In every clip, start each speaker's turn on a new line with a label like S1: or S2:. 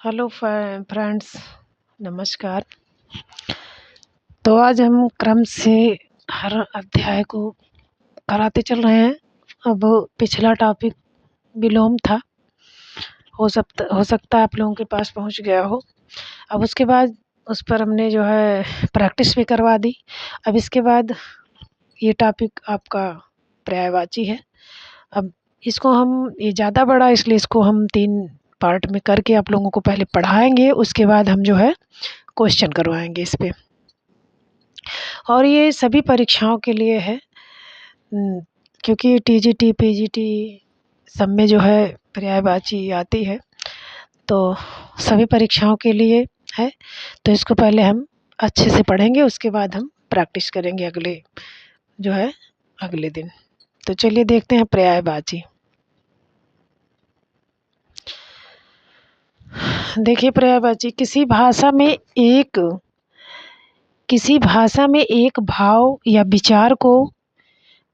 S1: Hello friends, नमस्कार। तो आज हम क्रम से हर अध्याय को कराते चल रहे हैं। अब पिछला टॉपिक विलोम था। हो सकता है आप लोगों के पास पहुंच गया हो। अब उसके बाद उस पर हमने जो है प्रैक्टिस भी करवा दी। अब इसके बाद ये टॉपिक आपका पर्यायवाची है। अब इसको हम ये ज़्यादा बड़ा, इसलिए इसको हम 3 पार्ट में करके आप लोगों को पहले पढ़ाएंगे। उसके बाद हम जो है क्वेश्चन करवाएंगे इस पे। और ये सभी परीक्षाओं के लिए है, क्योंकि टीजीटी पीजीटी सब में जो है पर्यायवाची आती है, तो सभी परीक्षाओं के लिए है। तो इसको पहले हम अच्छे से पढ़ेंगे, उसके बाद हम प्रैक्टिस करेंगे अगले दिन। तो चलिए देखते हैं पर्यायवाची। देखिए, पर्यायवाची किसी भाषा में एक भाव या विचार को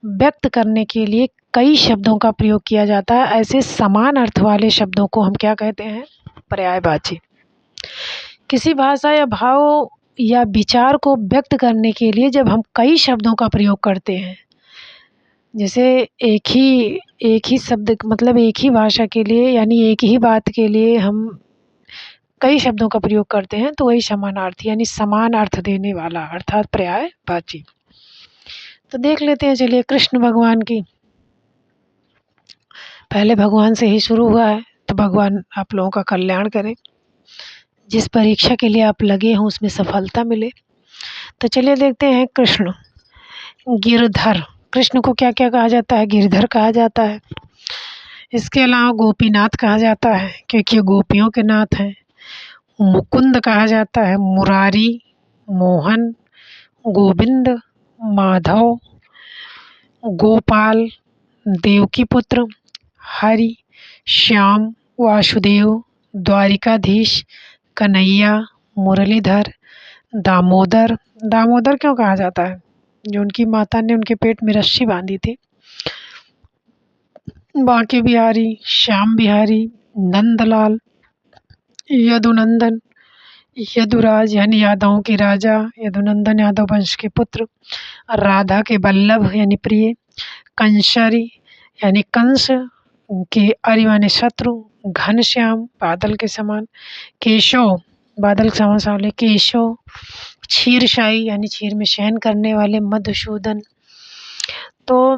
S1: व्यक्त करने के लिए कई शब्दों का प्रयोग किया जाता है। ऐसे समान अर्थ वाले शब्दों को हम क्या कहते हैं? पर्यायवाची। किसी भाषा या भाव या विचार को व्यक्त करने के लिए जब हम कई शब्दों का प्रयोग करते हैं, जैसे एक ही शब्द, मतलब एक ही भाषा के लिए यानी एक ही बात के लिए हम कई शब्दों का प्रयोग करते हैं, तो वही समानार्थी यानी समान अर्थ देने वाला अर्थात पर्यायवाची। तो देख लेते हैं, चलिए। कृष्ण भगवान की, पहले भगवान से ही शुरू हुआ है, तो भगवान आप लोगों का कल्याण करें। जिस परीक्षा के लिए आप लगे हों उसमें सफलता मिले। तो चलिए देखते हैं। कृष्ण गिरधर, कृष्ण को क्या क्या कहा जाता है? गिरधर कहा जाता है। इसके अलावा गोपीनाथ कहा जाता है, क्योंकि ये गोपियों के नाथ हैं। मुकुंद कहा जाता है, मुरारी, मोहन, गोविंद, माधव, गोपाल, देवकी पुत्र, हरि, श्याम, वासुदेव, द्वारिकाधीश, कन्हैया, मुरलीधर, दामोदर। दामोदर क्यों कहा जाता है? जो उनकी माता ने उनके पेट में रस्सी बांधी थी। बांके बिहारी, श्याम बिहारी, नंदलाल, यदुनंदन, यदुराज यानी यादवों के राजा, यदुनंदन यादव वंश के पुत्र, राधा के वल्लभ यानी प्रिय, कंसरी यानी कंस के अरि माने शत्रु, घनश्याम बादल के समान, केशव बादल के समान सावले, केशव, क्षीरशाही यानी क्षीर में शयन करने वाले, मधुसूदन। तो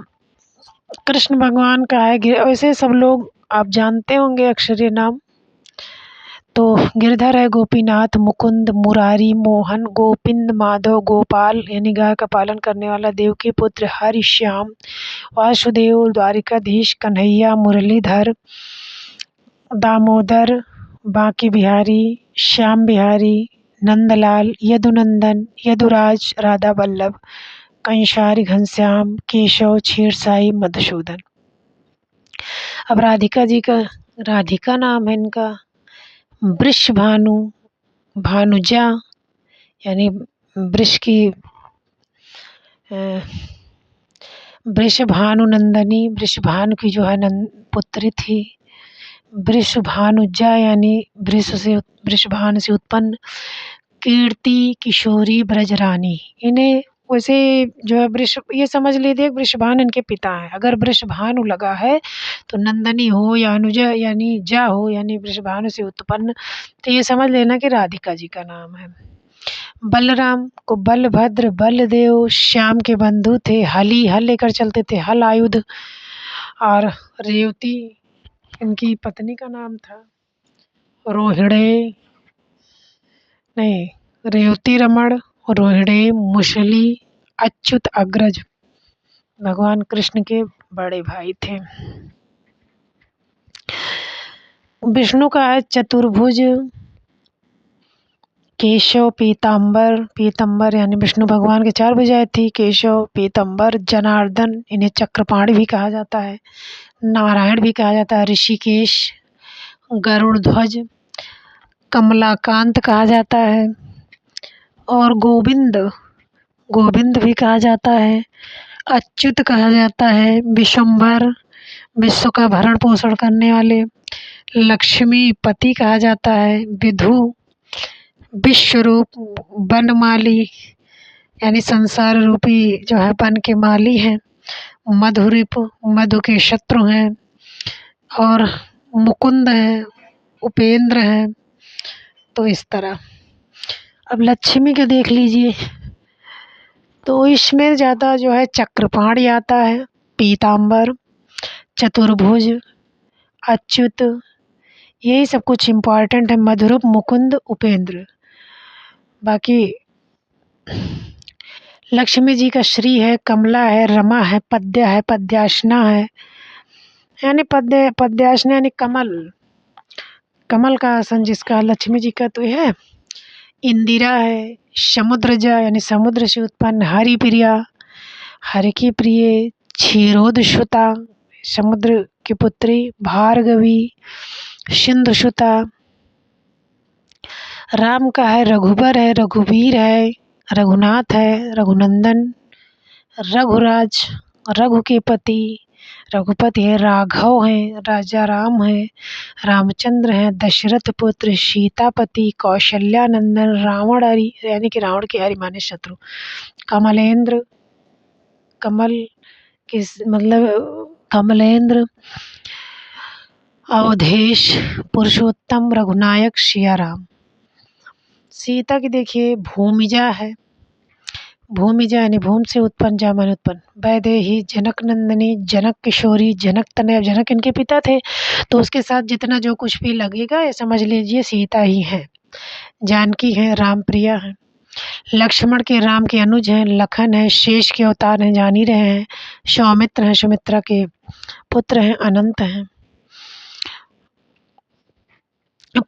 S1: कृष्ण भगवान का है। वैसे सब लोग आप जानते होंगे अक्षरीय नाम। तो गिरधर है गोपीनाथ, मुकुंद, मुरारी, मोहन, गोविंद, माधव, गोपाल यानी गाय का पालन करने वाला, देव के पुत्र, हरि, श्याम, वासुदेव, द्वारिकाधीश, कन्हैया, मुरलीधर, दामोदर, बांके बिहारी, श्याम बिहारी, नंदलाल, यदुनंदन, यदुराज, राधा वल्लभ, कंसारी, घनश्याम, केशव, क्षीरसाई, मधुसूदन। अब राधिका नाम है इनका वृषभानु, भानुजा यानी वृषभानु नंदनी, वृषभानु की जो है पुत्री थी। वृषभानुजा यानी वृषभानु से उत्पन्न, कीर्ति, किशोरी, ब्रजरानी। इन्हें वैसे जो है ये समझ लीजिए वृषभानु इनके पिता हैं। अगर वृषभानु लगा है तो नंदनी हो या अनुजा यानी जा हो यानी वृषभानु से उत्पन्न, तो ये समझ लेना कि राधिका जी का नाम है। बलराम को बलभद्र, बलदेव, श्याम के बंधु थे। हल लेकर चलते थे, हल आयुध। और रेवती इनकी पत्नी का नाम था। रेवती रमण, रोहिणे, मुसली, अच्युत, अग्रज भगवान कृष्ण के बड़े भाई थे। विष्णु का है चतुर्भुज, केशव, पीताम्बर यानी विष्णु भगवान के 4 भुजाएं थी। केशव, पीताम्बर, जनार्दन, इन्हें चक्रपाणि भी कहा जाता है, नारायण भी कहा जाता है, ऋषिकेश, गरुड़ ध्वज, कमलाकांत कहा जाता है, और गोविंद भी कहा जाता है, अच्युत कहा जाता है, विश्वम्भर, विश्व का भरण पोषण करने वाले, लक्ष्मी पति कहा जाता है। विधु विश्वरूप वनमाली यानी संसार रूपी जो है वन के माली हैं। मधुरिप मधु के शत्रु हैं। और मुकुंद हैं, उपेंद्र हैं। तो इस तरह अब लक्ष्मी के देख लीजिए तो इसमें ज़्यादा जो है चक्रपाणि आता है, पीताम्बर, चतुर्भुज, अच्युत, यही सब कुछ इम्पोर्टेंट है। मधुरूप मुकुंद उपेंद्र। बाकी लक्ष्मी जी का श्री है, कमला है, रमा है, पद्य है, पद्यासना है। यानी पद्यासना यानी कमल, कमल का आसन जिसका लक्ष्मी जी का तो है। इंदिरा है, समुद्रजा यानी समुद्र से उत्पन्न, हरिप्रिया हरि की प्रिय, क्षीरोदश्रुता समुद्र की पुत्री, भार्गवी सिंधुसुता। राम का है रघुबर है, रघुवीर है, रघुनाथ है, रघुनंदन, रघुराज रघु के पति, रघुपति है, राघव हैं, राजा राम है, रामचंद्र हैं, दशरथ पुत्र, सीतापति, कौशल्यानंदन, रावण हरि यानी कि रावण के हरि माने शत्रु, कमलेंद्र, कमल किस मतलब कमलेंद्र, अवधेश, पुरुषोत्तम, रघुनायक, सिया राम। सीता की देखिए भूमिजा है, भूमिजा यानी भूमि से उत्पन्न, जा माने उत्पन्न, वैदेही, जनक नंदिनी, जनक किशोरी, जनक तनय। जनक इनके पिता थे तो उसके साथ जितना जो कुछ भी लगेगा ये समझ लीजिए सीता ही है। जानकी है, राम प्रिया है, लक्ष्मण के राम के अनुज हैं, लखन है, शेष के अवतार हैं, जान ही रहे हैं, सौमित्र हैं, सुमित्रा के पुत्र हैं, अनंत हैं,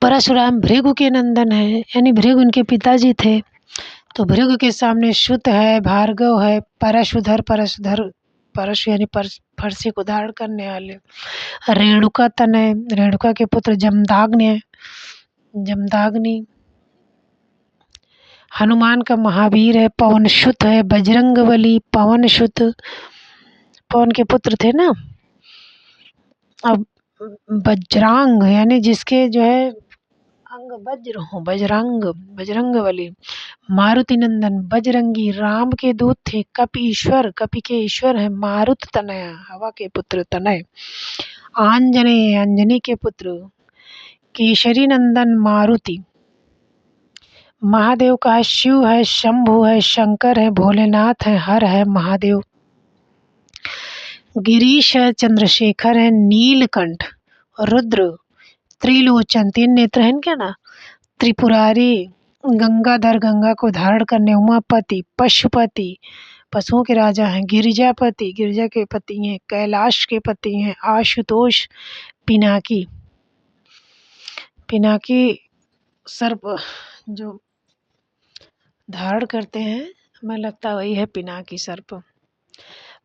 S1: परशुराम भृगु के नंदन है यानी भृगु इनके पिताजी थे। तो भृगु के सामने श्रुत है, भार्गव है, परशुधर परशु यानी फरसे को धारण करने वाले, रेणुका तनय रेणुका के पुत्र, जमदाग्नि है, जमदाग्नि, हनुमान का महावीर है, पवनसुत है, बजरंगबली, पवनसुत पवन के पुत्र थे ना। अब वज्रांग यानी जिसके जो है अंग वज्र हो, बजरंगबली, मारुति नंदन, बजरंगी, राम के दूत थे, कपि ईश्वर, कपि के ईश्वर है, मारुत तनया हवा के पुत्र तनय, आंजनेय अंजनी के पुत्र, केशरी नंदन मारुति, महादेव का है, शिव है, शंभु है, शंकर है, भोलेनाथ है, हर है, महादेव, गिरीश है, चंद्रशेखर है, नीलकंठ, रुद्र, त्रिलोचन तीन नेत्र हैं क्या ना, त्रिपुरारी, गंगाधर गंगा को धारण करने, उमापति, पशुपति पशुओं के राजा हैं, गिरिजापति गिरिजा के पति हैं, कैलाश के पति हैं, आशुतोष, पिनाकी, पिनाकी सर्प जो धारण करते हैं, हमें लगता वही है पिनाकी सर्प।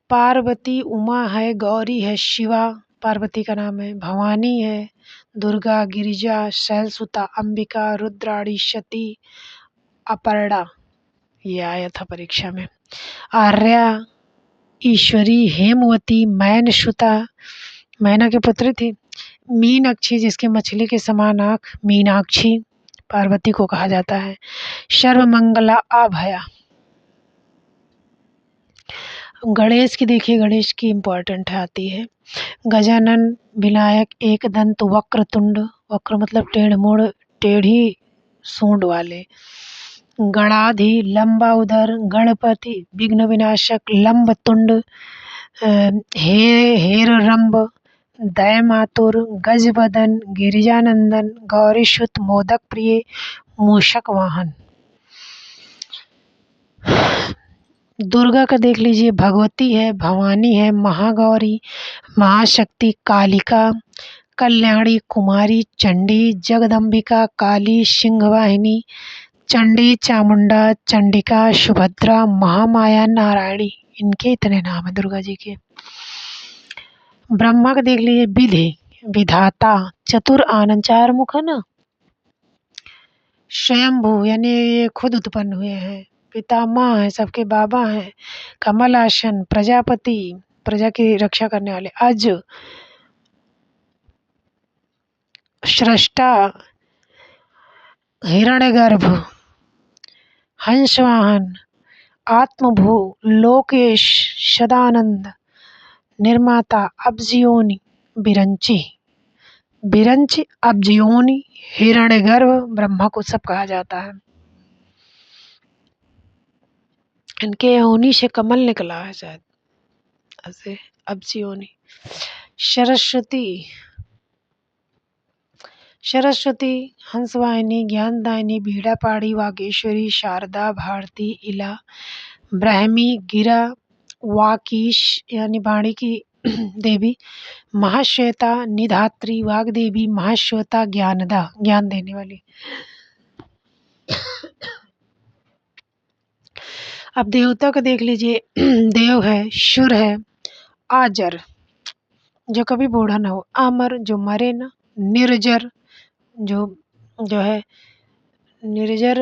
S1: पार्वती उमा है, गौरी है, शिवा पार्वती का नाम है, भवानी है, दुर्गा, गिरिजा, शैलसुता, अंबिका, रुद्राणी, सती, अपर्णा, ये आया था परीक्षा में, आर्या, ईश्वरी, हेमवती, मैनसुता मैना के पुत्र थी, मीनाक्षी जिसके मछली के समान आँख, मीनाक्षी पार्वती को कहा जाता है, सर्वमंगला, अभया। गणेश की देखिए, गणेश की इम्पोर्टेंट आती है, गजानन, विनायक, एकदंत, वक्रतुंड, वक्र मतलब टेढ़ी सूंड वाले, गणाधि लंबा उदर, गणपति विघ्न विनाशक, लंब तुंड, हेररंब, दयमातुर, गजबदन, गिरिजानंदन, गौरीशुत, मोदक प्रिय, मूषक वाहन। दुर्गा का देख लीजिए, भगवती है, भवानी है, महागौरी, महाशक्ति, कालिका, कल्याणी, कुमारी, चंडी, जगदम्बिका, काली, सिंहवाहिनी, चंडी, चामुंडा, चंडिका, सुभद्रा, महामाया, नारायणी, इनके इतने नाम है दुर्गा जी के। ब्रह्मा का देख लीजिए, विधि विधाता, चतुर आनंद, चार मुख है ना, स्वयंभू यानी ये खुद उत्पन्न हुए हैं, पितामह है, सबके बाबा हैं, कमल आसन, प्रजापति प्रजा की रक्षा करने वाले, अज स्रष्टा हिरण्यगर्भ हंसवाहन आत्मभू लोकेश सदानंद निर्माता अब्जयोनि बिरंची बिरंची अब्जयोनि हिरण्यगर्भ ब्रह्मा को सब कहा जाता है। इनके योनि से कमल निकला है शायद ऐसे अब्जयोनि। सरस्वती सरस्वती हंसवाहिनी ज्ञानदायिनी बीड़ापाड़ी वागेश्वरी शारदा भारती इला ब्राह्मी गिरा वाकीश यानी वाणी की देवी महाश्वेता निधात्री वाग्देवी महाश्वेता ज्ञानदा ज्ञान देने वाली। अब देवता को देख लीजिए। देव है, शुर है, आजर जो कभी बूढ़ा ना हो, अमर जो मरे ना, निर्जर जो है निर्जर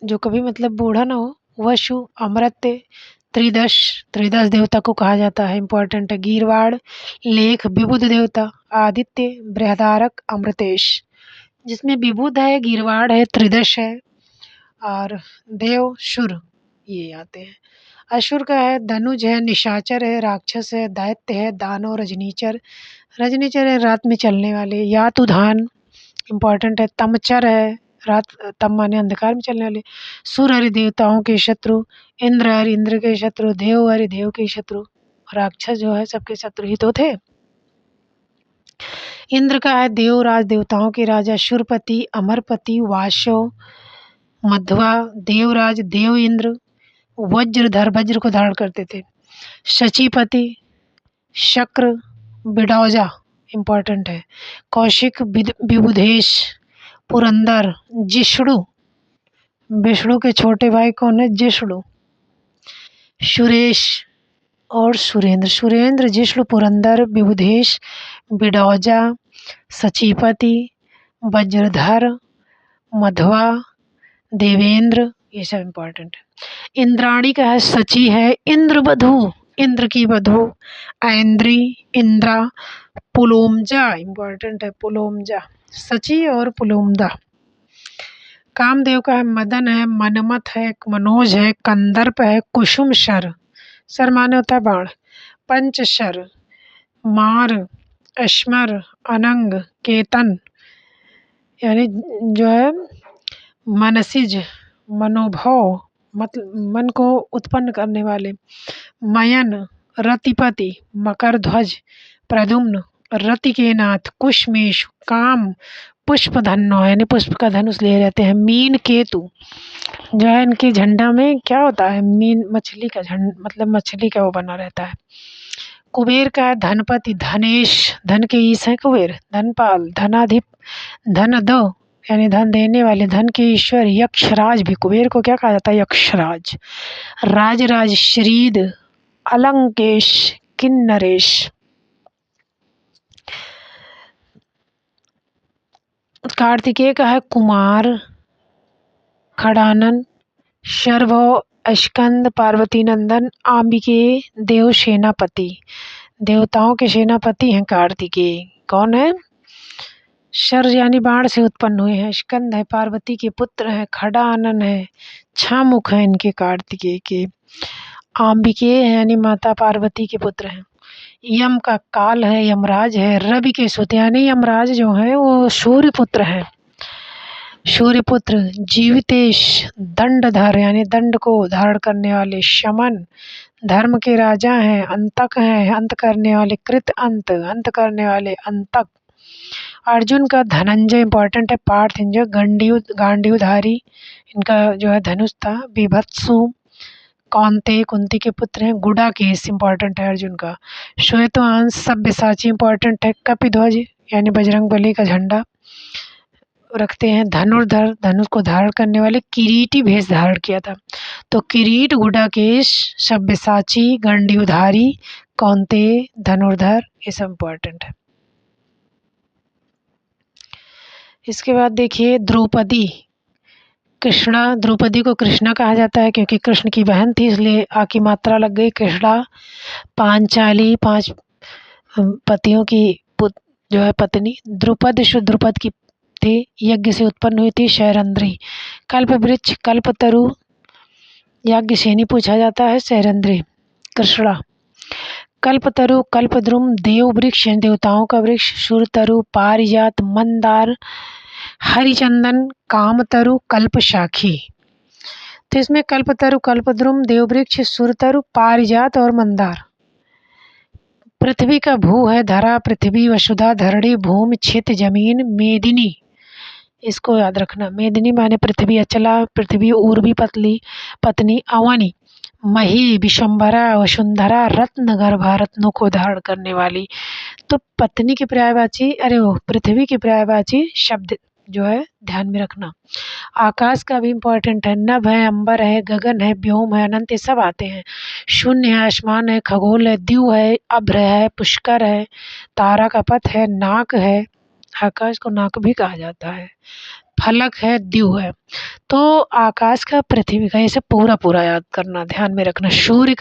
S1: जो कभी मतलब बूढ़ा ना हो, वशु अमृत्य त्रिदश त्रिदश देवता को कहा जाता है। इम्पोर्टेंट है। गीरवाड़ लेख विबुध देवता आदित्य बृहदारक अमृतेश जिसमें विबुध है, गीरवाड़ है, त्रिदश है और देव शुर ये आते हैं। असुर का है धनुज है, निशाचर है, राक्षस है, दैत्य है, दानव रजनीचर रजनीचर है रात में चलने वाले। यातुधान इम्पोर्टेंट है। तमचर है रात तम माने अंधकार में चलने वाले। सुर हरि देवताओं के शत्रु, इंद्र हरि इंद्र के शत्रु, देव हरि देव के शत्रु। राक्षस जो है सबके शत्रु ही तो थे। इंद्र का है देवराज देवताओं के राजा, शुरपति अमरपति वाशव मध्वा देवराज देव इंद्र वज्रधर वज्र को धारण करते थे। शचीपति शक्र बिडौजा इम्पोर्टेंट है। कौशिक विबुधेश पुरंदर जिष्णु विष्णु के छोटे भाई कौन है? जिष्णु। सुरेश और सुरेंद्र सुरेंद्र जिष्णु पुरंदर विबुधेश बिडौजा सचीपति वज्रधर मध्वा देवेंद्र ये सब इम्पोर्टेंट है। इंद्राणी का है सची है, इंद्रवधु इंद्र की वधु, ऐन्द्री इंद्रा पुलोमजा इम्पोर्टेंट है। पुलोमजा सची और पुलोमदा। कामदेव का है मदन है, मनमथ है, मनोज है, कंदर्प है, कुसुम शर सर माने होता है बाण, पंचशर मार अश्मर अनंग केतन यानी जो है मनसिज मनोभव मतलब मन को उत्पन्न करने वाले। मयन रतिपति मकर ध्वज प्रद्युम्न रति के नाथ कुशमेश काम पुष्पधन्नो यानी पुष्प का धनुष ले रहते हैं। मीन केतु जो है इनके झंडा में क्या होता है? मीन मछली का झंडा मतलब मछली का वो बना रहता है। कुबेर का है धनपति धनेश धन के ईश है कुबेर। धनपाल धनाधिप धन दो यानी धन देने वाले, धन के ईश्वर। यक्षराज भी कुबेर को क्या कहा जाता है? यक्षराज। राजराज श्रीद अलंकेश किन्नरेश। कार्तिकेय का है कुमार खड़ानन शर्भव अस्कंद पार्वती नंदन आंबिके देव सेनापति देवताओं के सेनापति हैं कार्तिकेय। कौन है? शर यानी बाण से उत्पन्न हुए हैं, स्कंद है पार्वती के पुत्र हैं, खड़ानन है छामुख है इनके कार्तिकेय के, आंबिके यानी माता पार्वती के पुत्र हैं। यम का काल है यमराज है, रवि के सुत यानी यमराज जो है वो सूर्यपुत्र है। सूर्यपुत्र जीवितेश दंडधर यानी दंड को धारण करने वाले, शमन धर्म के राजा हैं, अंतक हैं अंत करने वाले, कृत अंत करने वाले, अंतक। अर्जुन का धनंजय इम्पोर्टेंट है। पार्थंजय गांडीवधारी इनका जो है धनुष था। बीभत्सु कौंते कुंती के पुत्र हैं। गुडाकेश इम्पोर्टेंट है अर्जुन का। श्वेतवांश सब्यसाची इम्पोर्टेंट है। कपिध्वज यानी बजरंग बली का झंडा रखते हैं। धनुर्धर धनुष को धारण करने वाले, किरीटी भेष धारण किया था। तो किरीट गुडाकेश सब्यसाची गांडीवधारी कौंते धनुर्धर ये सब इम्पोर्टेंट है। इसके बाद देखिए द्रौपदी कृष्णा। द्रौपदी को कृष्णा कहा जाता है क्योंकि कृष्ण की बहन थी इसलिए आ की मात्रा लग गई कृष्णा। पांचाली 5 पतियों की जो है पत्नी। द्रुपद द्रुपद की थी, यज्ञ से उत्पन्न हुई थी शैरंद्री। कल्प वृक्ष कल्पतरु याज्ञ से नहीं पूछा जाता है, शैरंद्री। कृष्णा। कल्पतरु कल्पद्रुम देव वृक्ष देवताओं का वृक्ष। सुरतरु पारिजात मंदार हरिचंदन कामतरु कल्पशाखी। तो इसमें कल्पतरु कल्पद्रुम देववृक्ष सुरतरु पारिजात और मंदार। पृथ्वी का भू है धरा, पृथ्वी वसुधा धरणी भूमि छित जमीन मेदिनी। इसको याद रखना, मेदिनी माने पृथ्वी अचला, पृथ्वी उर्वी पतली पत्नी अवनी, मही विशंभरा वसुंधरा रत्न गर्भा रत्नों को धारण करने वाली। तो पत्नी की पर्यायवाची, अरे वो पृथ्वी की पर्यायवाची शब्द जो है ध्यान में रखना। आकाश का भी इम्पोर्टेंट है, नभ है, अंबर है, गगन है, व्योम है, अनंत, ये सब आते हैं। शून्य है, आसमान है, खगोल है, द्यू है, अभ्र है, पुष्कर है, तारा का पथ है, नाक है, आकाश को नाक भी कहा जाता है, फलक है, द्यू है। तो आकाश का, पृथ्वी का, ये सब पूरा पूरा याद करना, ध्यान में रखना। सूर्य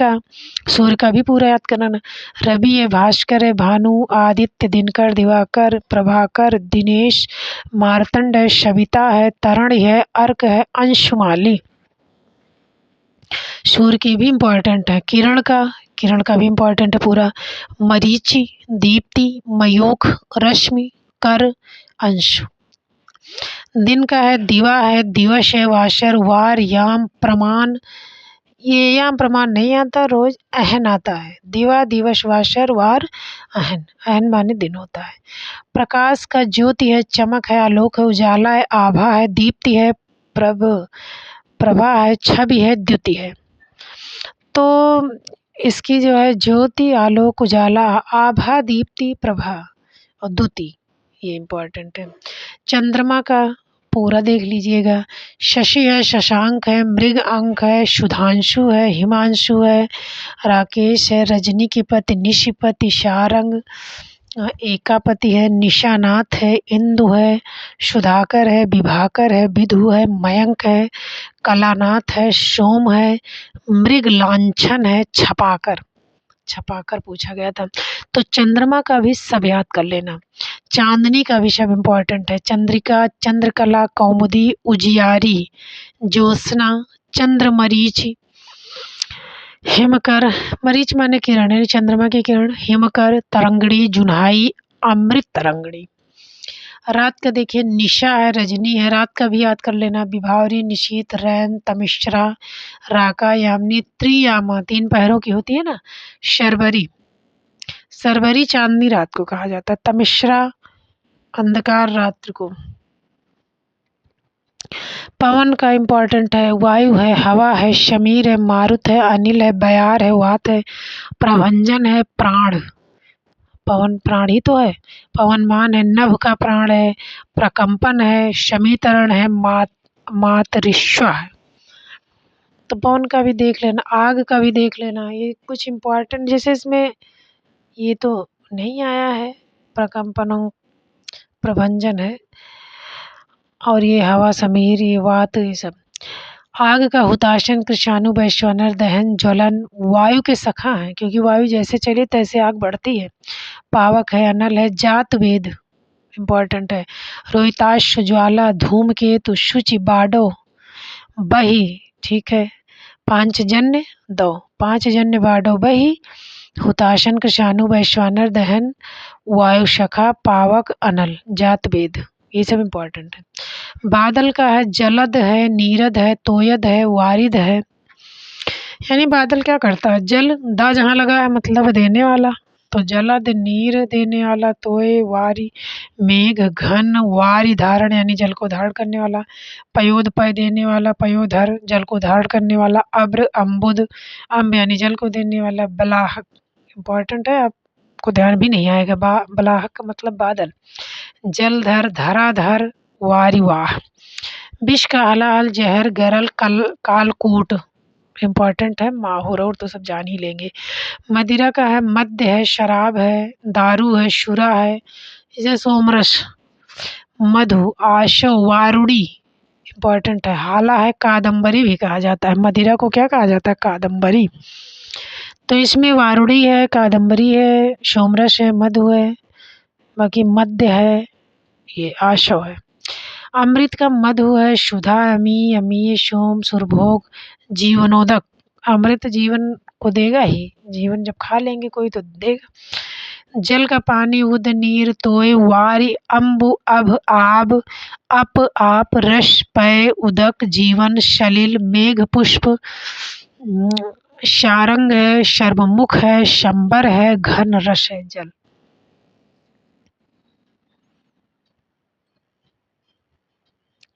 S1: का भी पूरा याद करना। रवि है, भास्कर है, भानु, आदित्य, दिनकर, दिवाकर, प्रभाकर, दिनेश, मार्तंड है, सविता है, तरण है, अर्क है, अंशुमाली। सूर्य की भी इम्पोर्टेंट है। किरण का भी इम्पोर्टेंट है पूरा। मरीचि, दीप्ति, मयूख, रश्मि, कर, अंशु। दिन का है, दिवा है, दिवस है, वाशर, वार, याम, प्रमाण। ये याम प्रमाण नहीं आता, रोज अहन आता है। दिवा, दिवस, वाशर, वार, अहन। अहन माने दिन होता है। प्रकाश का ज्योति है, चमक है, आलोक है, उजाला है, आभा है, दीप्ति है, प्रभा है, छवि है, द्युति है। तो इसकी जो है ज्योति, आलोक, उजाला, आभा, दीप्ति, प्रभा और द्युति, ये इम्पोर्टेंट है। चंद्रमा का पूरा देख लीजिएगा। शशि है, शशांक है, मृग अंक है, सुधांशु है, हिमांशु है, राकेश है, रजनी की पति, निशिपति, शारंग, एकापति है, निशानाथ है, इंदु है, सुधाकर है, विभाकर है, विधु है, मयंक है, कलानाथ है, सोम है, मृग लांछन है, छपाकर पूछा गया था। तो चंद्रमा का भी सब याद कर लेना। चांदनी का भी सब इम्पोर्टेंट है। चंद्रिका, चंद्रकला, कौमुदी, उजियारी, ज्योत्सना, चंद्रमरीच, हिमकर, मरीच माने किरण है, चंद्रमा की किरण, हिमकर, तरंगड़ी, जुन्हाई, अमृत तरंगड़ी। रात का देखिए, निशा है, रजनी है, रात का भी याद कर लेना। विभावरी, निशीत, रैन, तमिश्रा, राका, यामिनी, त्रियामा, 3 पहरों की होती है ना। शर्वरी चांदनी रात को कहा जाता है। तमिश्रा अंधकार रात्रि को। पवन का इम्पोर्टेंट है। वायु है, हवा है, शमीर है, मारुत है, अनिल है, बयार है, वात है, प्रभंजन है, प्राण। पवन प्राण ही तो है। पवनमान है, नभ का प्राण है, प्रकंपन है, शमीतरण है, मातरिश्व है। तो पवन का भी देख लेना, आग का भी देख लेना। ये कुछ इम्पोर्टेंट, जैसे इसमें ये तो नहीं आया है, प्रकंपनों प्रभंजन है, और ये हवा, समीर, ये वात, ये सब। आग का हुताशन, कृशाणु, वैश्वानर, दहन, ज्वलन। वायु के सखा हैं, क्योंकि वायु जैसे चले तैसे आग बढ़ती है। पावक है, अनल है, जात वेद इम्पोर्टेंट है। रोहिताश, ज्वाला, धूमकेतु, शुचि, बाडो, बही, ठीक है। पांचजन्य दो, पांचजन्य, बाडो, बही, हुताशन, कृशाणु, वैश्वानर, दहन, वायु शखा, पावक, अनल, जात वेद, ये सब इम्पोर्टेंट है। बादल का है, जलद है, नीरद है, तोयद है, वारिद है। यानी बादल क्या करता है, जल दा जहाँ लगा है मतलब देने वाला, तो जलद, नीर देने वाला, तोय, वारी, मेघ, घन, वारी धारण यानी जल को धारण करने वाला, पयोद पय देने वाला, पयोधर जल को धारण करने वाला, अब्र, अम्बुद, अम्ब यानी जल को देने वाला, बलाहक इम्पोर्टेंट है, आपको ध्यान भी नहीं आएगा। बलाहक का मतलब बादल। जलधर, धराधर, वारिवाह। विष का हलाहल, जहर, गरल, कालकूट इम्पोर्टेंट है। माहौर और तो सब जान ही लेंगे। मदिरा का है, मद्य है, शराब है, दारू है, शुरा है, जैसे सोमरस, मधु, आशो, वारुड़ी इम्पोर्टेंट है। हाला है, कादम्बरी भी कहा जाता है। मदिरा को क्या कहा जाता है, कादम्बरी। तो इसमें वारुड़ी है, कादम्बरी है, सोमरस है, मधु है, बाकी मध्य है ये आशव है। अमृत का मधु है सुधा अमी अमी सोम सुरभोग जीवनोदक। अमृत जीवन को देगा ही, जीवन जब खा लेंगे कोई तो देगा। जल का पानी उद नीर तोय वारी अम्बु अभ आब अप आप रस पय उदक जीवन सलिल मेघ पुष्प शारंग है शर्ममुख है शंबर है घन रस है जल।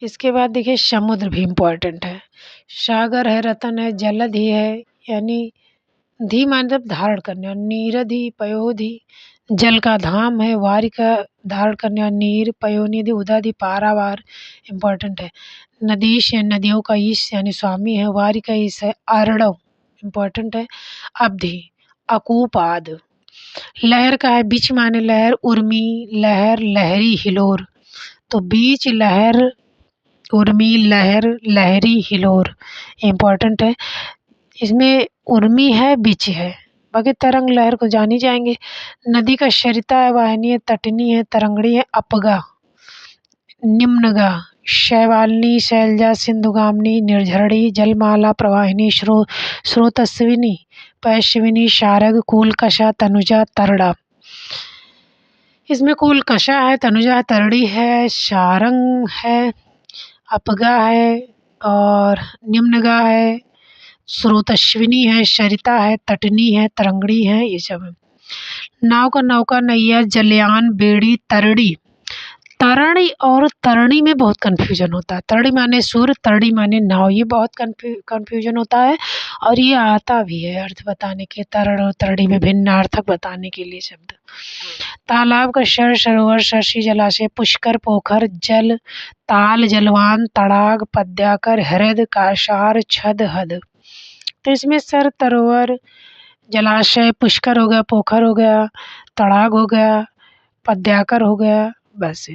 S1: इसके बाद देखिए समुद्र भी इम्पोर्टेंट है। सागर है रतन है जलधि है, यानी धी मतलब धारण करने, और नीरधि पयोधि जल का धाम है। वारी का धारण करने वाला नीर, पयोनिधि उदाधि पारावार इम्पोर्टेंट है। नदीश है नदियों का ईश यानी स्वामी है। वारी का ईश है अर्णव इम्पोर्टेंट है। अवधि अकूपाद। लहर का है बीच माने लहर, उर्मी लहर लहरी हिलोर, तो बीच लहर उर्मी लहर लहरी हिलोर इम्पोर्टेंट है। इसमें उर्मी है बीच है, बाकी तरंग लहर को जान ही जाएंगे। नदी का सरिता है वाहिनी है तटनी है तरंगड़ी है अपगा निम्नगा शैवालिनी शैलजा सिंधुगामिनी निर्झरणी जलमाला प्रवाहिनी स्रोतस्विनी पैश्विनी शारग कूलकषा तनुजा तरड़ा। इसमें कूलकषा है तनुजा है तरड़ी है शारंग है अपगा है और निम्नगा है स्रोतस्विनी है सरिता है तटनी है तरंगड़ी है, ये सब है। नाव का नौका नैया जलयान बेड़ी तरड़ी। तरणी और तरणी में बहुत कन्फ्यूजन होता है। तरणी माने सूर्य तरणी माने नाव, ये बहुत कन्फ्यूजन होता है और ये आता भी है अर्थ बताने के, तरण और तरणी में भिन्नार्थक बताने के लिए शब्द। तालाब का शर सरोवर शशि जलाशय पुष्कर पोखर जल ताल जलवान तड़ाग पद्याकर हृद काशार छद हद। तो इसमें सर सरोवर जलाशय पुष्कर हो गया पोखर हो गया तड़ाग हो गया पद्याकर हो गया, बस।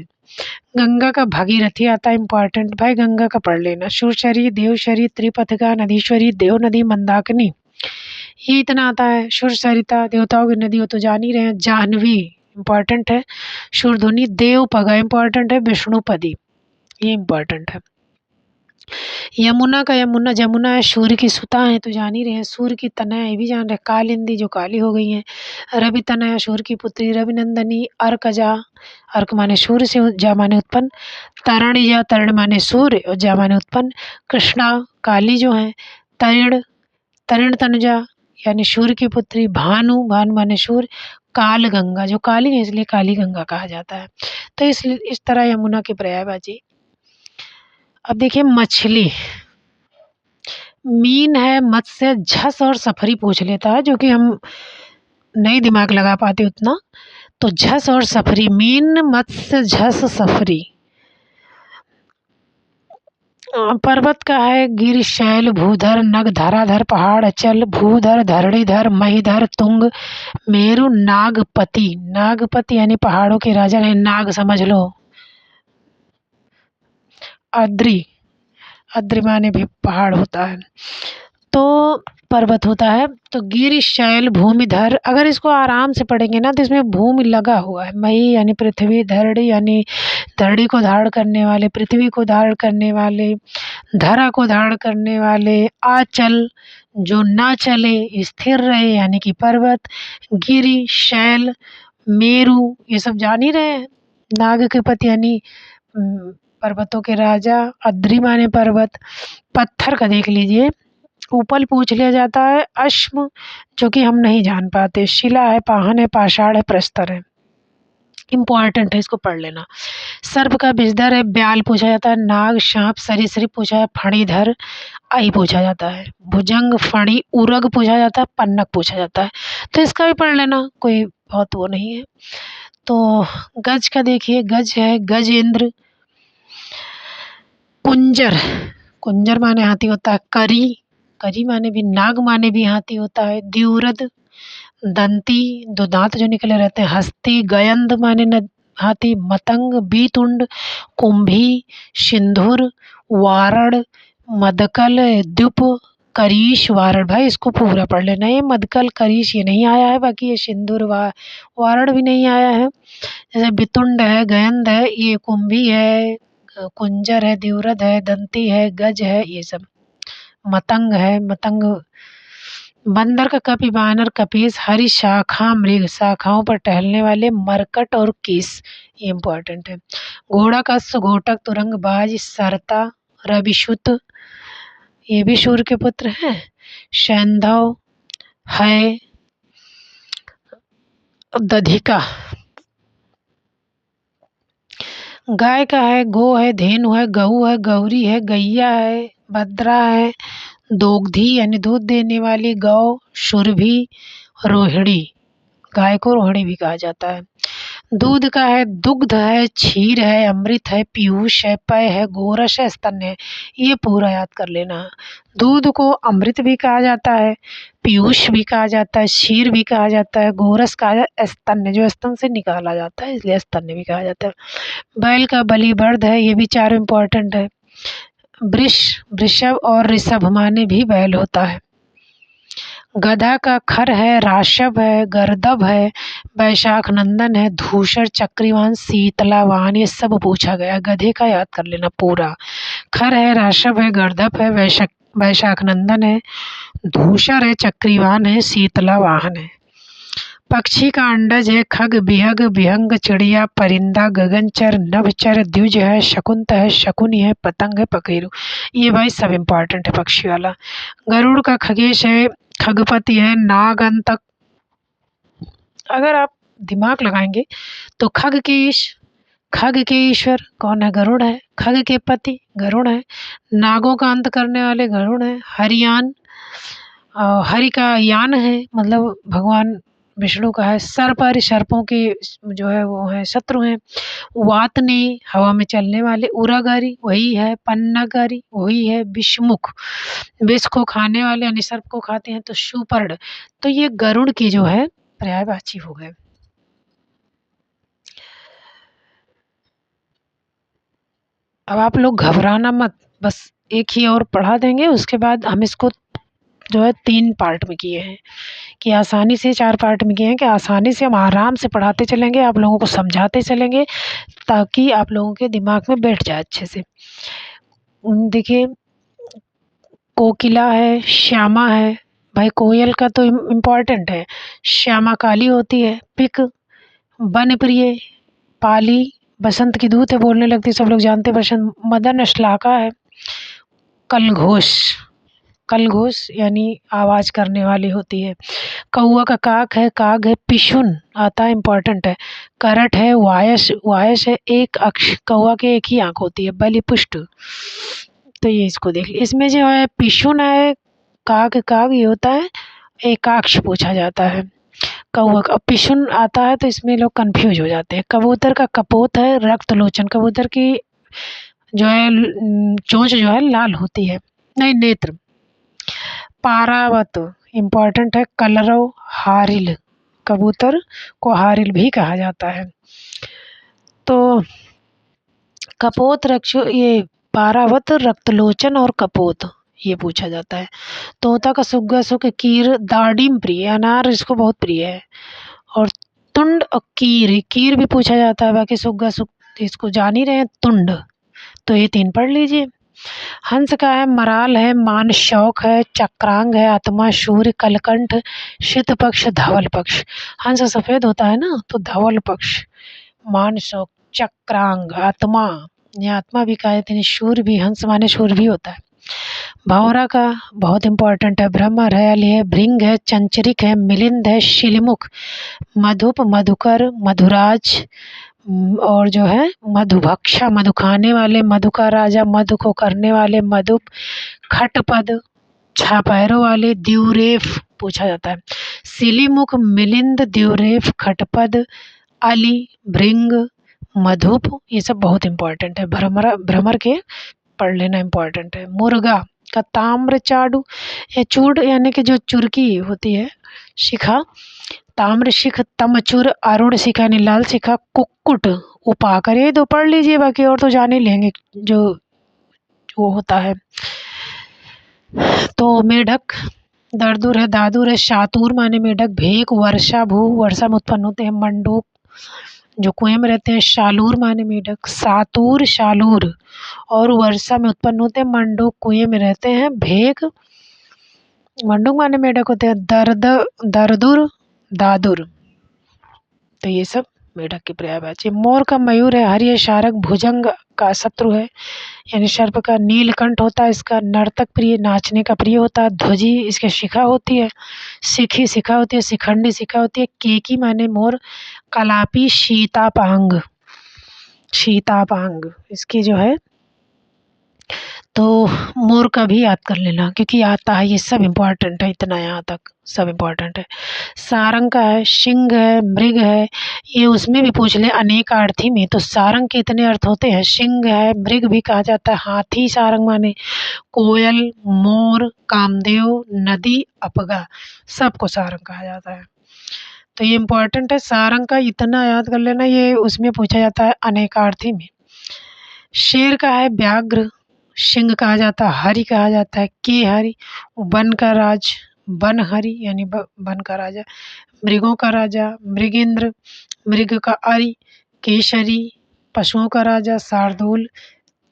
S1: गंगा का भागीरथी आता है इम्पोर्टेंट, भाई गंगा का पढ़ लेना। सुरचरी देवशरी त्रिपथगा नदीश्वरी देव नदी मंदाकिनी, ये इतना आता है। सुरसरिता देवताओं की नदी हो तो जान ही रहे हैं। जाह्नवी इम्पोर्टेंट है। सुरधुनी देवपगा इम्पोर्टेंट है। विष्णुपदी ये इम्पोर्टेंट है। यमुना का यमुना जमुना है सूर्य की सुता है तो जान ही रहे हैं। सूर्य की तना ये भी जान रहे। कालिंदी जो काली हो गई है। रवि तना सूर्य की पुत्री रविनंदनी। अर्कजा अर्क माने सूर्य से जा माने उत्पन्न। तरणिजा तरण माने सूर्य और जा माने उत्पन्न। कृष्णा काली जो है। तरिण तरिण तनुजा यानी सूर्य की पुत्री। भानु भानु माने सूर्य। काल गंगा जो काली है इसलिए काली गंगा कहा जाता है। तो इसलिए इस तरह यमुना की पर्यायवाची। अब देखिए मछली, मीन है मत्स्य झस और सफरी पूछ लेता है, जो कि हम नहीं दिमाग लगा पाते उतना, तो झस और सफरी मीन मत्स्य झस सफरी। पर्वत का है गिर शैल भूधर नग धराधर पहाड़ अचल भूधर धरणीधर महीधर तुंग मेरु नागपति। नागपति यानी पहाड़ों के राजा है, नाग समझ लो। अद्री अद्री माने भी पहाड़ होता है तो पर्वत होता है। तो गिर शैल भूमिधर, अगर इसको आराम से पढ़ेंगे ना तो इसमें भूमि लगा हुआ है। मही यानी पृथ्वी, धरणी यानी धरणी को धारण करने वाले, पृथ्वी को धारण करने वाले, धरा को धारण करने वाले, आचल जो ना चले स्थिर रहे यानी कि पर्वत, गिरि शैल मेरु ये सब जान ही रहे हैं। नाग के पति यानी पर्वतों के राजा। अद्री माने पर्वत। पत्थर का देख लीजिए, उपल पूछ लिया जाता है। अश्म जो कि हम नहीं जान पाते। शिला है पाहन है पाषाण है प्रस्तर है, इम्पॉर्टेंट है इसको पढ़ लेना। सर्प का विषधर है। ब्याल पूछा जाता है। नाग सांप सरीसृप पूछा है। फणीधर आई पूछा जाता है। भुजंग फणी उरग पूछा जाता है। पन्नग पूछा जाता है, तो इसका भी पढ़ लेना, कोई बहुत वो नहीं है। तो गज का देखिए, गज है गजेंद्र। कुंजर कुंजर माने हाथी होता है। करी करी माने भी नाग माने भी हाथी होता है। द्युरद दंती दो दांत जो निकले रहते हैं। हस्ती गयंद माने हाथी। मतंग बीतुंड कुंभी सिंधुर वारण मदकल द्युप करीश वारण, भाई इसको पूरा पढ़ लेना। ये मदकल करीश ये नहीं आया है, बाकी ये सिंदूर वारण भी नहीं आया है। जैसे बितुंड है, गयंद है, ये कुंभी है, कुंजर है, द्युरद है, दंती है, गज है, ये सब। मतंग है, मतंग बंदर का कपि बानर कपीस, हरी शाखा मृग शाखाओं पर टहलने वाले, मरकट और किस, ये इम्पोर्टेंट है। घोड़ा का सुघोटक तुरंग बाज, सरता रविशुत, ये भी सूर्य के पुत्र हैं। सैंधव है, दधिका गाय का है, गो है, धेनु है, गऊ है, गौरी है, गैया है, भद्रा है, दोग्धी यानी दूध देने वाली गौ, सुरभि, रोहिणी, गाय को रोहिणी भी कहा जाता है। दूध का है, दुग्ध है, क्षीर है, अमृत है, पीयूष है, पय है, गोरस है, स्तन्य है, ये पूरा याद कर लेना। दूध को अमृत भी कहा जाता है, पीयूष भी कहा जाता है, क्षीर भी कहा जाता है, गोरस कहा जाता है, स्तन्य जो स्तन से निकाला जाता है इसलिए स्तन्य भी कहा जाता है। बैल का बलि बर्द है, ये भी चारों इम्पोर्टेंट है। वृष वृषभ और ऋषभ माने भी बैल होता है। गधा का खर है, राशभ है, गर्दभ है, वैशाख नंदन है, धूसर, चक्रीवान, शीतला वाहन, ये सब पूछा गया। गधे का याद कर लेना पूरा। खर है, राशभ है, गर्दभ है, वैशाख नंदन है, धूसर है, चक्रीवान है, शीतला वाहन है। पक्षी का अंडज है, खग, बिहग, विहंग, चिड़िया, परिंदा, गगनचर, नभचर, द्विज है, शकुंत है, शकुनी है, पतंग है, पखेरु, ये भाई सब इम्पोर्टेंट है पक्षी वाला। गरुड़ का खगेश है, खगपति है, नागंतक। अगर आप दिमाग लगाएंगे तो खग के ईश्वर कौन है? गरुड़ है। खग के पति गरुड़ है। नागों का अंत करने वाले गरुड़ है। हरियान, हरि का यान है, मतलब भगवान विष्णु का है। सर्पहरि, सर्पों के जो है वो है शत्रु हैं। वातनी, हवा में चलने वाले। उरागारी वही है। पन्नागारी वही है। विषमुख, विष को खाने वाले यानी सर्प को खाते हैं। तो शूपर्ण, तो ये गरुड़ की जो है पर्यायवाची हो गए। अब आप लोग घबराना मत, बस एक ही और पढ़ा देंगे, उसके बाद हम इसको जो है 3 पार्ट में किए हैं कि आसानी से 4 पार्ट में किए हैं कि आसानी से हम आराम से पढ़ाते चलेंगे, आप लोगों को समझाते चलेंगे ताकि आप लोगों के दिमाग में बैठ जाए अच्छे से। देखिए, कोकिला है, श्यामा है, भाई कोयल का तो इम्पोर्टेंट है। श्यामा काली होती है। पिक, बनप्रिय, पाली बसंत की दूत है, बोलने लगती सब लोग जानते बसंत। मदन श्लाका है। कलघोष, कलघोष यानी आवाज करने वाली होती है। कौआ का काक है। काग है। पिशुन आता है, इम्पोर्टेंट है। करट है। वायस, वायस है एक अक्ष, कौआ के एक ही आंख होती है। बलिपुष्ट, तो ये इसको देख लीजिए। इसमें जो है पिशुन है, काग, काग ये होता है एकाक्ष पूछा जाता है। कौआ का पिशुन आता है तो इसमें लोग कंफ्यूज हो जाते हैं। कबूतर का कपोत है। रक्त लोचन, कबूतर की जो है चोंच जो है लाल होती है, नहीं नेत्र। पारावत इम्पोर्टेंट है। कलरव, हारिल, कबूतर को हारिल भी कहा जाता है। तो कपोत, रक्ष, ये पारावत, रक्तलोचन और कपोत ये पूछा जाता है। तोता का सुग्गा सुख, कीर, दाडिम प्रिय, अनार इसको बहुत प्रिय है। और तुंड और कीर, कीर भी पूछा जाता है। बाकी सुग्गा सुख इसको जान ही रहे हैं। तुंड, तो ये 3 पढ़ लीजिए। हंस का है, मराल है, मान शौक है, चक्रांग है, आत्मा, सूर्य, कलकंठ, शीत पक्ष, धवल पक्ष। हंस सफेद होता है ना, तो धवल पक्ष। मान शौक, चक्रांग, आत्मा, ये आत्मा भी कहा जाता है। सूर्य भी, हंस माने सूर्य भी होता है। भंवरा का बहुत इंपॉर्टेंट है। भ्रमर है, अली है, भृंग है, चंचरिक है, मिलिंद है, शिलिमुख, मधुप, मधुकर, मधुराज, और जो है मधुभक्षा, मधु खाने वाले, मधु का राजा, मधु को करने वाले, मधुप, खटपद, छापैरों वाले, द्युरेफ पूछा जाता है। सिलीमुख, मिलिंद, द्युरेफ, खटपद, अली, भृंग, मधुप, ये सब बहुत इंपॉर्टेंट है। भ्रमर, भ्रमर के पढ़ लेना इम्पोर्टेंट है। मुर्गा का ताम्र चाडू, या चूड़ यानी कि जो चुरकी होती है, शिखा, ताम्र शिख, तमचुर, अरुण शिखा यानी लाल शिखा, कुक्कुट, उपाकर, ये 2 पढ़ लीजिए, बाकी और तो जान ही लेंगे जो वो होता है। तो मेढक दरदुर है, दादुर है, शातूर माने मेढक, भेक, वर्षा, भू वर्षा में उत्पन्न होते हैं, मंडूक जो कुएं में रहते हैं, शालूर माने मेढक, सातूर, शालूर और वर्षा में उत्पन्न होते हैं, मंडूक कुएं में रहते हैं, भेक मंडूक माने मेढक होते हैं, दरदुर, दादुर। तो ये सब मेढक के पर्यायवाची। मोर का मयूर है, हरिय शारक, भुजंग का शत्रु है यानी सर्प का, नीलकंठ होता है इसका, नर्तक प्रिय नाचने का प्रिय होता है, ध्वजी इसके शिखा होती है, शिखी शिखा होती है, शिखंडी शिखा होती है, केकी माने मोर, कलापी शीतापांग, शीतापांग इसकी जो है। तो मोर का भी याद कर लेना क्योंकि आता है, ये सब इम्पोर्टेंट है, इतना यहाँ तक सब इम्पोर्टेंट है। सारंग का है, सिंह है, मृग है, ये उसमें भी पूछ ले अनेकार्थी में। तो सारंग के इतने अर्थ होते हैं, सिंह है, मृग भी कहा जाता है, हाथी सारंग माने, कोयल, मोर, कामदेव, नदी, अपगा, सबको सारंग कहा जाता है। तो ये इम्पोर्टेंट है, सारंग का इतना याद कर लेना, ये उसमें पूछा जाता है अनेकार्थी में। शेर का है व्याघ्र, सिंह कहा जाता है, हरि कहा जाता है, के हरि, वन का राज, वन हरि यानी वन का राजा, मृगों का राजा, मृगेंद्र, मृग का अरि, केशरी, पशुओं का राजा, शार्दूल,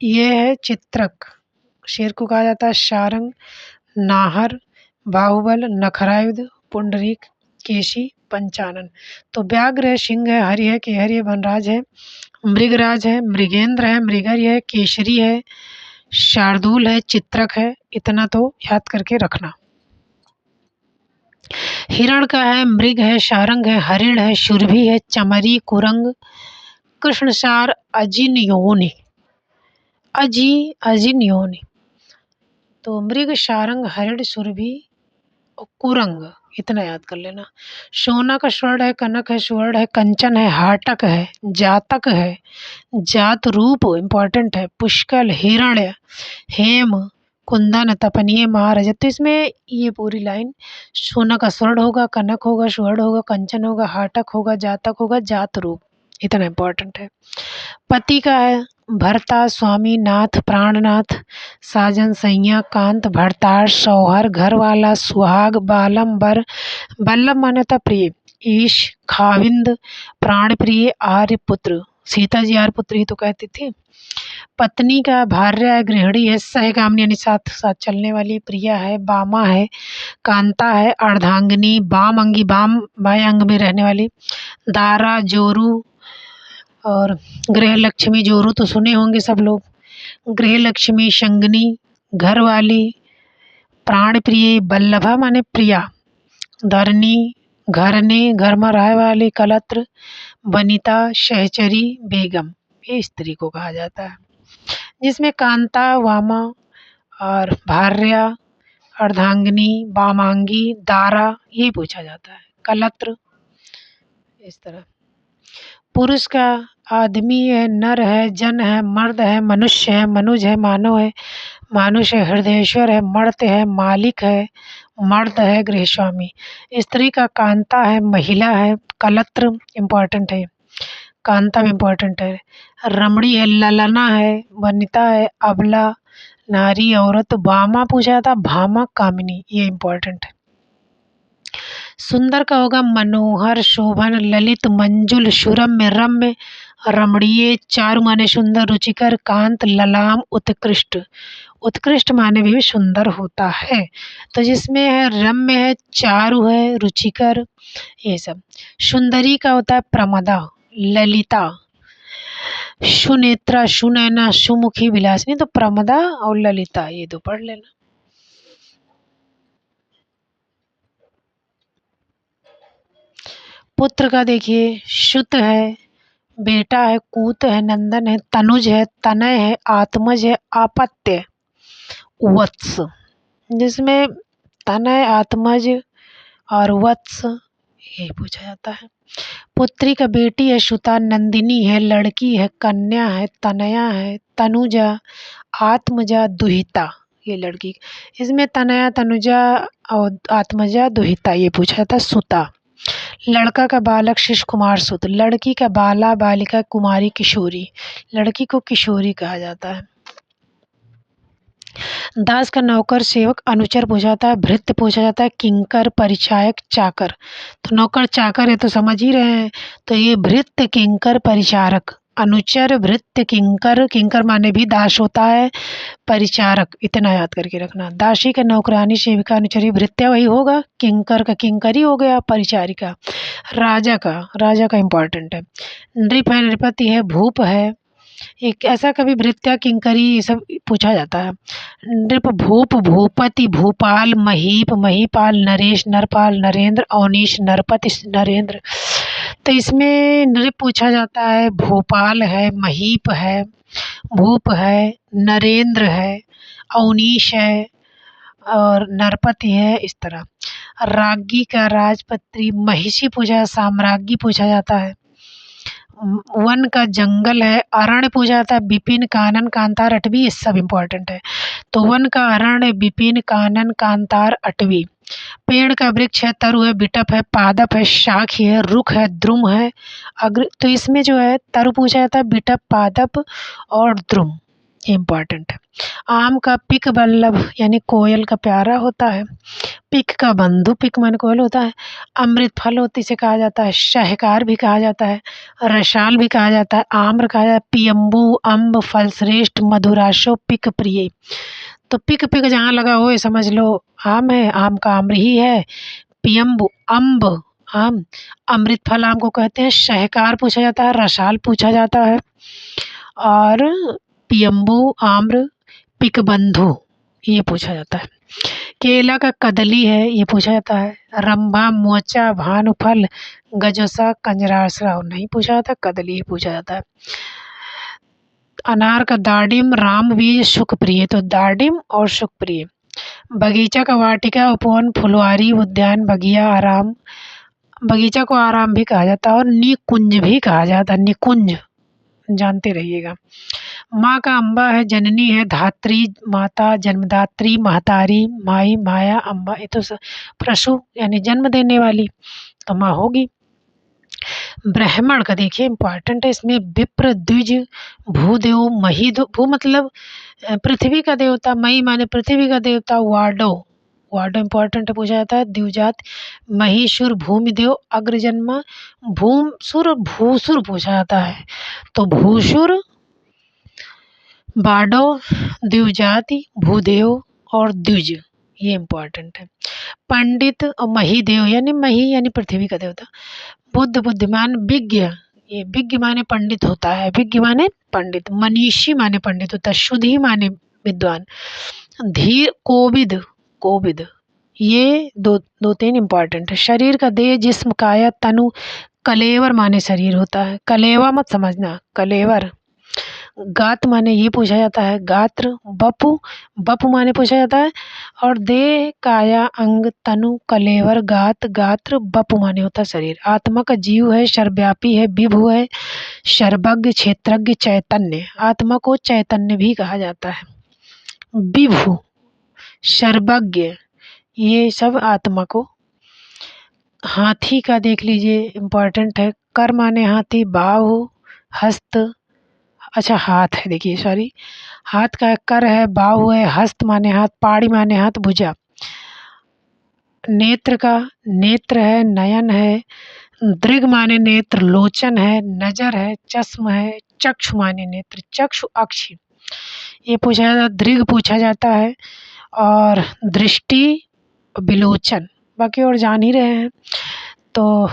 S1: ये है चित्रक, शेर को कहा जाता है शारंग, नाहर, बाहुबल, नखरायुध, पुंडरीक, केशी, पंचानन। तो व्याघ्र है, सिंह है, हरि है, केहरि है, वनराज है, मृगराज है, मृगेंद्र है, मृगहरि है, केशरी है, शार्दूल है, चित्रक है, इतना तो याद करके रखना। हिरण का है, मृग है, शारंग है, हरिण है, शुरभि है, चमरी, कुरंग, कृष्णसार, अजिन योनि, अजिन योनि। तो मृग, शारंग, हरिण, सुरभि और कुरंग, इतना याद कर लेना। सोना का स्वर्ण है, कनक है, स्वर्ण है, कंचन है, हाटक है, जातक है, जात रूप इम्पोर्टेंट है, पुष्कल, हिरण्य, हेम, कुंदन, तपनीय, महारजत। तो इसमें ये पूरी लाइन सोना का स्वर्ण होगा, कनक होगा, स्वर्ण होगा, कंचन होगा, हाटक होगा, जातक होगा, जात रूप, इतना इम्पोर्टेंट है। पति का है भर्ता, स्वामी, नाथ, प्राणनाथ, साजन, सैया, कांत, भरतार, शौहर, घर वाला, सुहाग, बालम, बर, बल्लभ मान्यता प्रिय, ईश, खाविंद, प्राण प्रिय, आर्य पुत्र, सीता जी आर्य पुत्र ही तो कहती थी। पत्नी का भार्या है, गृहिणी है, सहगामिनी यानी साथ साथ चलने वाली, प्रिया है, बामा है, कांता है, अर्धांगिनी, बाम अंगी, बाम बाएं अंग में रहने वाली, दारा, जोरू और गृह लक्ष्मी, जोरू तो सुने होंगे सब लोग, गृह लक्ष्मी, शंगनी, घर वाली, प्राण प्रिय, बल्लभा माने प्रिया, धरनी, घरने, घर में रहे वाली, कलत्र, वनिता, सहचरी, बेगम, ये स्त्री को कहा जाता है। जिसमें कांता, वामा और भार्या, अर्धांगिनी, वामांगी, दारा ये पूछा जाता है, कलत्र, इस तरह। पुरुष का आदमी है, नर है, जन है, मर्द है, मनुष्य है, मनुज है, मानव है, मानुष है, हृदयेश्वर है, मर्त है, मालिक है, मर्द है, गृहस्वामी। स्त्री का कांता है, महिला है, कलत्र इम्पोर्टेंट है, कांता भी इम्पोर्टेंट है, रमणी है, ललना है, वनिता है, अबला, नारी, औरत, भामा पूछा था, भामा, कामिनी, ये इम्पोर्टेंट है। सुंदर का होगा मनोहर, शोभन, ललित, मंजुल, सुरम्य, रम्य, रमणीय, चारु माने सुंदर, रुचिकर, कांत, ललाम, उत्कृष्ट, उत्कृष्ट माने भी सुंदर होता है। तो जिसमें है रम्य है, चारु है, रुचिकर, ये सब। सुंदरी का होता है प्रमदा, ललिता, सुनेत्रा, सुनैना, सुमुखी, विलासिनी। तो प्रमदा और ललिता ये दो पढ़ लेना। पुत्र का देखिए शुत है, बेटा है, कूत है, नंदन है, तनुज है, तनय है, आत्मज है, आपत्य, वत्स। जिसमें तनय, आत्मज और वत्स ये पूछा जाता है। पुत्री का बेटी है, शुता, नंदिनी है, लड़की है, कन्या है, तनया है, तनुजा, आत्मजा, दुहिता ये लड़की। इसमें तनया, तनुजा और आत्मजा, दुहिता ये पूछा जाता है, सुता। लड़का का बालक, शिशु, कुमार, सुत। लड़की का बाला, बालिका, कुमारी, किशोरी। लड़की को किशोरी कहा जाता है। दास का नौकर, सेवक, अनुचर पूछा जाता है, भृत्य पूछा जाता है, किंकर, परिचायक, चाकर। तो नौकर चाकर है तो समझ ही रहे हैं। तो ये भृत्य, किंकर, परिचारक, अनुचर, भृत्य, किंकर, किंकर माने भी दास होता है, परिचारक, इतना याद करके रखना। दासी का नौकरानी, सेविका, अनुचरी, भृत्य वही होगा, किंकर का किंकरी हो गया, परिचारिका। राजा का इम्पोर्टेंट है। नृप है, नृपति है, भूप है, एक ऐसा कभी भृत्या, किंकरी ये सब पूछा जाता है। नृप, भूप, भूपति, भूपाल, महीप, महीपाल, नरेश, नरपाल, नरेंद्र, अवनीश, नरपति, नरेंद्र। तो इसमें नृप पूछा जाता है, भोपाल है, महीप है, भूप है, नरेंद्र है, अवनीश है और नरपति है, इस तरह। राज्ञी का राजपत्री, महिषी पूछा, साम्राज्ञी पूछा जाता है। वन का जंगल है, अरण्य पूछा जाता है, विपिन, कानन, कांतार, अटवी, ये सब इम्पोर्टेंट है। तो वन का अरण्य, विपिन, कानन, कांतार, अटवी। पेड़ का वृक्ष है, तरु है, बिटप है, पादप है, शाखी है, रुख है, द्रुम है, अग्र। तो इसमें जो है तरु पूछा जाता है, बिटप, पादप और द्रुम, इम्पोर्टेंट है। आम का पिक बल्लभ यानी कोयल का प्यारा होता है। पिक का बंधु, पिक माने कोयल होता है। अमृत फल होती से कहा जाता है, शाहकार भी कहा जाता है, रसाल भी कहा जाता है, आम्र कहा जाता है, पियम्बू, अम्ब, फलश्रेष्ठ, मधुराशो, पिक प्रिय। तो पिक पिक जहाँ लगा हो ये समझ लो आम है, आम का आम्र ही है। पियम्बू, अम्ब, आम, अमृत फल आम को कहते हैं। शाहकार पूछा जाता है, रसाल पूछा जाता है और पियम्बू, आम्र, पिकबंधु ये पूछा जाता है। केला का कदली है ये पूछा जाता है। रंभा, मोचा, भानुफल, गजोसा, कंजरासराव नहीं पूछा जाता, कदली ही पूछा जाता है। अनार का दाडिम, रामबीज, सुखप्रिय। तो दाडिम और सुखप्रिय। बगीचा का वाटिका, उपवन, फुलवारी, उद्यान, बगिया, आराम। बगीचा को आराम भी कहा जाता है और निकुंज भी कहा जाता है, निकुंज जानते रहिएगा। माँ का अम्बा है, जननी है, धात्री, माता, जन्मदात्री, महतारी, माई, माया, अम्बा। ये तो प्रसू यानी जन्म देने वाली, तो माँ होगी। ब्राह्मण का देखिए इम्पॉर्टेंट है इसमें, विप्र, द्विज, भूदेव, महीद। भू मतलब पृथ्वी का देवता, मई माने पृथ्वी का देवता, वाडो, वाडो इम्पोर्टेंट पूछा जाता है। द्विजात, महीशुर, भूमिदेव, अग्रजन्मा, भूमसुर, भूसुर पूछा जाता है। तो भूसुर, बाडो, द्विजाति, भूदेव और द्विज ये इम्पोर्टेंट है। पंडित और महीदेव यानी मही यानी पृथ्वी का देवता। बुद्ध, बुद्धिमान, विज्ञ, ये विज्ञ माने पंडित होता है, विज्ञ माने पंडित। मनीषी माने पंडित होता है, शुद्धि माने विद्वान। धीर, कोविद, कोविद ये दो तीन इम्पोर्टेंट है। शरीर का देह, जिस्म, काया, तनु। कलेवर माने शरीर होता है, कलेवा मत समझना, कलेवर। गात माने ये पूछा जाता है, गात्र। बपु, बपु माने पूछा जाता है और देह, काया, अंग, तनु, कलेवर, गात, गात्र, बपु माने होता है शरीर। आत्मा का जीव है, सर्वव्यापी है, विभु है, सर्वज्ञ, क्षेत्रज्ञ, चैतन्य। आत्मा को चैतन्य भी कहा जाता है। विभु, सर्वज्ञ ये सब आत्मा को। हाथी का देख लीजिए इम्पोर्टेंट है, कर माने हाथी, बाहु, हस्त, अच्छा हाथ है देखिए सॉरी, हाथ का कर है, बाहु है, हस्त माने हाथ, पाड़ी माने हाथ, भुजा। नेत्र का नेत्र है, नयन है, दृग माने नेत्र, लोचन है, नजर है, चश्म है, चक्षु माने नेत्र, चक्षु अक्ष ये पूछा जाता है। दृग पूछा जाता है और दृष्टि, विलोचन, बाकी और जान ही रहे हैं। तो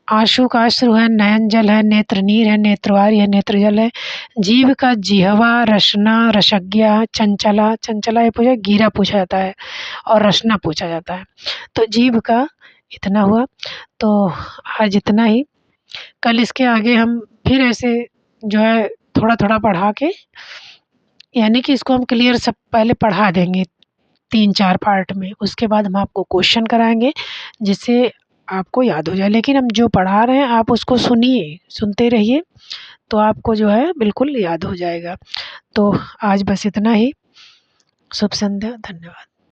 S1: आंसू का अश्रु है, नयन जल है, नेत्र नीर है, नेत्रवारी है, नेत्र जल है। जीव का जिह्वा, रसना, रसज्ञा, चंचला, चंचला ये पूछा, गीरा पूछा जाता है और रसना पूछा जाता है। तो जीव का इतना हुआ, तो आज इतना ही। कल इसके आगे हम फिर ऐसे जो है थोड़ा थोड़ा पढ़ा के, यानी कि इसको हम क्लियर सब पहले पढ़ा देंगे 3-4 पार्ट में, उसके बाद हम आपको क्वेश्चन कराएंगे जिससे आपको याद हो जाए। लेकिन हम जो पढ़ा रहे हैं आप उसको सुनिए, सुनते रहिए, तो आपको जो है बिल्कुल याद हो जाएगा। तो आज बस इतना ही। शुभ संध्या, धन्यवाद।